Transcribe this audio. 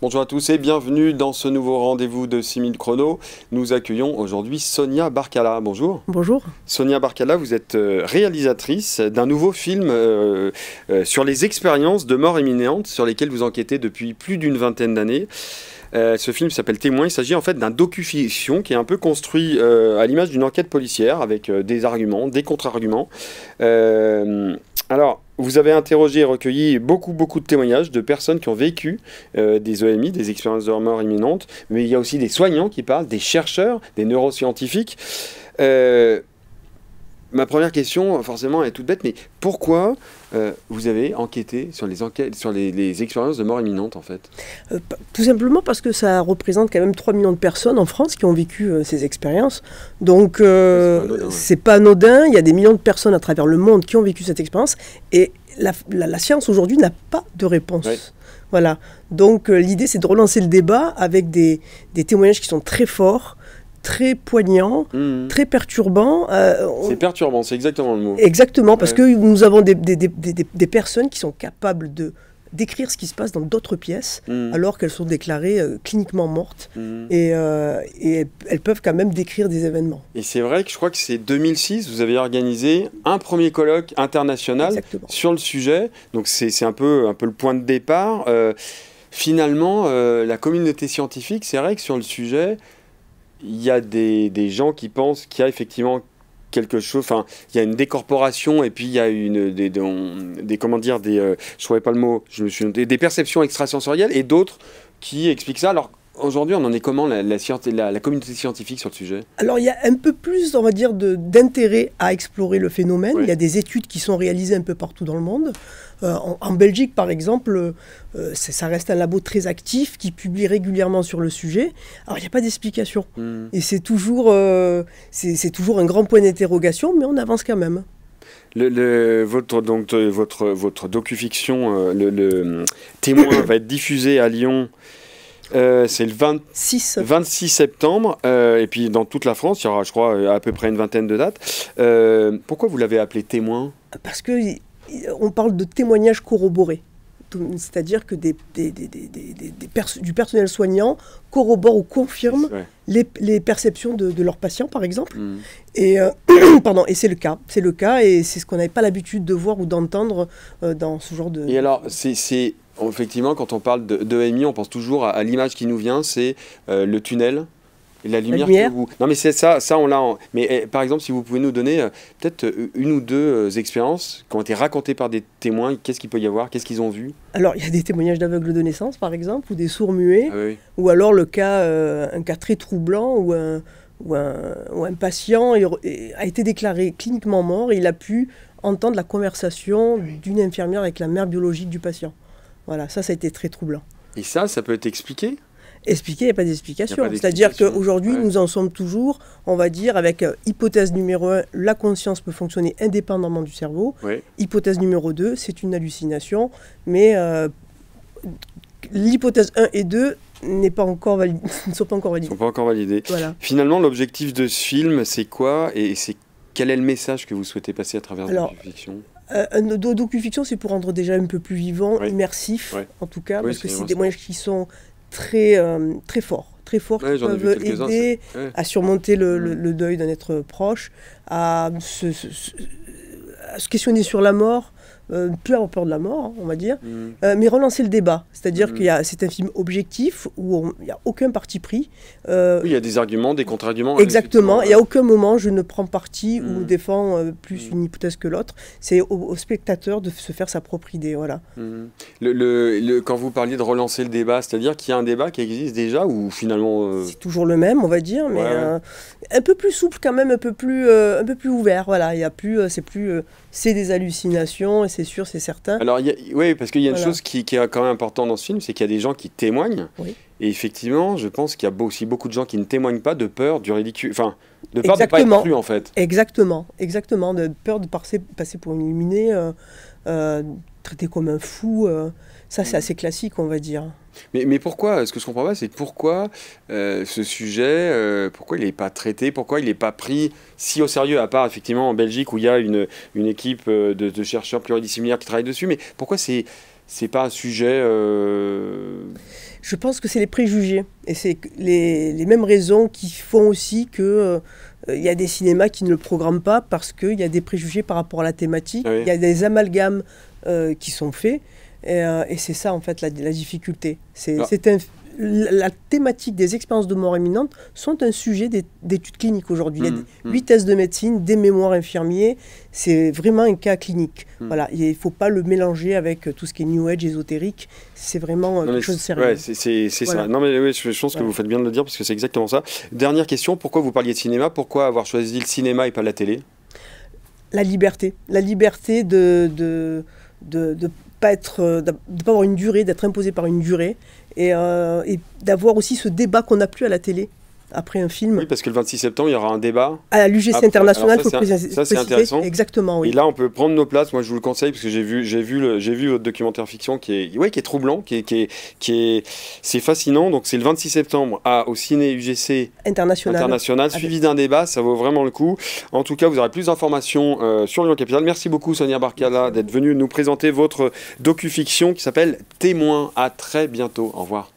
Bonjour à tous et bienvenue dans ce nouveau rendez-vous de 6000 chrono. Nous accueillons aujourd'hui Sonia Barkala. Bonjour. Bonjour. Sonia Barkala, vous êtes réalisatrice d'un nouveau film sur les expériences de mort imminente sur lesquelles vous enquêtez depuis plus d'une vingtaine d'années. Ce film s'appelle Témoin. Il s'agit en fait d'un docu-fiction qui est un peu construit à l'image d'une enquête policière avec des arguments, des contre-arguments. Alors, vous avez interrogé et recueilli beaucoup de témoignages de personnes qui ont vécu des EMI, des expériences de mort imminente, mais il y a aussi des soignants qui parlent, des chercheurs, des neuroscientifiques. Ma première question, forcément, est toute bête, mais pourquoi vous avez enquêté sur les expériences de mort imminente, en fait? Tout simplement parce que ça représente quand même 3 millions de personnes en France qui ont vécu ces expériences. Donc, c'est pas anodin. Il y a des millions de personnes à travers le monde qui ont vécu cette expérience. Et la science, aujourd'hui, n'a pas de réponse. Ouais. Voilà. Donc, l'idée, c'est de relancer le débat avec des témoignages qui sont très forts, très poignant, très perturbant. C'est perturbant, c'est exactement le mot. Exactement, parce que nous avons des personnes qui sont capables de décrire ce qui se passe dans d'autres pièces, alors qu'elles sont déclarées cliniquement mortes, et elles peuvent quand même décrire des événements. Et c'est vrai que je crois que c'est 2006, vous avez organisé un premier colloque international sur le sujet, donc c'est un peu le point de départ. Finalement, la communauté scientifique, c'est vrai que sur le sujet, il y a des gens qui pensent qu'il y a effectivement quelque chose, enfin, il y a une décorporation et puis il y a je trouvais pas le mot, des perceptions extrasensorielles et d'autres qui expliquent ça. Alors, aujourd'hui, on en est comment, la communauté scientifique sur le sujet? Alors, il y a un peu plus, on va dire, d'intérêt à explorer le phénomène. Il y a des études qui sont réalisées un peu partout dans le monde. En Belgique, par exemple, ça reste un labo très actif qui publie régulièrement sur le sujet. Alors, il n'y a pas d'explication. Et c'est toujours un grand point d'interrogation, mais on avance quand même. Votre docu-fiction, le Témoin, va être diffusé à Lyon. C'est le 26 septembre, et puis dans toute la France, il y aura, je crois, à peu près une vingtaine de dates. Pourquoi vous l'avez appelé Témoin? Parce qu'on parle de témoignages corroborés. C'est-à-dire que du personnel soignant corrobore ou confirme les perceptions de leurs patients, par exemple. Et c'est le cas. C'est le cas, et c'est ce qu'on n'avait pas l'habitude de voir ou d'entendre dans ce genre de... Et alors, effectivement, quand on parle d'EMI, on pense toujours à l'image qui nous vient, c'est le tunnel, et la lumière. Non, mais c'est ça on l'a. Mais par exemple, si vous pouvez nous donner peut-être une ou deux expériences qui ont été racontées par des témoins, qu'est-ce qu'il peut y avoir, qu'est-ce qu'ils ont vu? Alors, il y a des témoignages d'aveugles de naissance, par exemple, ou des sourds-muets, ou alors un cas très troublant où un patient a été déclaré cliniquement mort et il a pu entendre la conversation d'une infirmière avec la mère biologique du patient. Voilà, ça a été très troublant. Et ça peut être expliqué? Expliqué, il n'y a pas d'explication. C'est-à-dire qu'aujourd'hui, nous en sommes toujours, on va dire, avec hypothèse numéro 1, la conscience peut fonctionner indépendamment du cerveau. Hypothèse numéro 2, c'est une hallucination. Mais l'hypothèse 1 et 2 ne sont pas encore validées. Voilà. Finalement, l'objectif de ce film, c'est quoi? Et quel est le message que vous souhaitez passer à travers la docu-fiction? Un docu-fiction, c'est pour rendre déjà un peu plus vivant, immersif, en tout cas, parce que c'est des moyens qui sont très forts, qui peuvent aider à surmonter le deuil d'un être proche, à se questionner sur la mort, plus avoir peur de la mort, on va dire, mais relancer le débat. C'est-à-dire que c'est un film objectif où il n'y a aucun parti pris. Oui, il y a des arguments, des contre-arguments. Exactement. Il n'y a aucun moment je ne prends parti ou défends plus une hypothèse que l'autre. C'est au spectateur de se faire sa propre idée. Voilà. Quand vous parliez de relancer le débat, c'est-à-dire qu'il y a un débat qui existe déjà ou finalement... C'est toujours le même, on va dire, mais un peu plus souple quand même, un peu plus ouvert. Voilà. Il y a plus, c'est des hallucinations, et c'est sûr, c'est certain. Alors, oui, parce qu'il y a une chose qui est quand même importante dans ce film, c'est qu'il y a des gens qui témoignent. Et effectivement, je pense qu'il y a aussi beaucoup de gens qui ne témoignent pas de peur du ridicule. Enfin, de peur de ne pas être cru, en fait. Exactement. De peur de passer pour une illuminée, traité comme un fou. Ça, c'est assez classique, on va dire. Mais pourquoi? Ce que je ne comprends pas, c'est pourquoi ce sujet, pourquoi il n'est pas traité, pourquoi il n'est pas pris si au sérieux, à part effectivement en Belgique où il y a une équipe de chercheurs pluridisciplinaires qui travaillent dessus, mais pourquoi c'est c'est pas un sujet... Je pense que c'est les préjugés. Et c'est les mêmes raisons qui font aussi que... il y a des cinémas qui ne le programment pas parce qu'il y a des préjugés par rapport à la thématique. Il y a des amalgames qui sont faits. Et c'est ça, en fait, la difficulté. La thématique des expériences de mort imminente sont un sujet d'études cliniques aujourd'hui. Il y a 8 thèses de médecine, des mémoires infirmiers. C'est vraiment un cas clinique. Voilà, il ne faut pas le mélanger avec tout ce qui est New Age, ésotérique. C'est vraiment quelque chose de sérieux. Ouais, c'est ça. Non, mais oui, je pense que vous faites bien de le dire parce que c'est exactement ça. Dernière question, pourquoi vous parliez de cinéma? Pourquoi avoir choisi le cinéma et pas la télé? La liberté. La liberté de pas avoir une durée, d'être imposé par une durée et d'avoir aussi ce débat qu'on n'a plus à la télé après un film. Oui, parce que le 26 septembre, il y aura un débat. À l'UGC international, il faut préciser. Ça, c'est intéressant. Exactement, oui. Et là, on peut prendre nos places. Moi, je vous le conseille parce que j'ai vu votre documentaire fiction qui est troublant, c'est fascinant. Donc, c'est le 26 septembre au ciné UGC international suivi d'un débat. Ça vaut vraiment le coup. En tout cas, vous aurez plus d'informations sur Lyon Capitale. Merci beaucoup, Sonia Barcala, d'être venue nous présenter votre docu-fiction qui s'appelle Témoin. À très bientôt. Au revoir.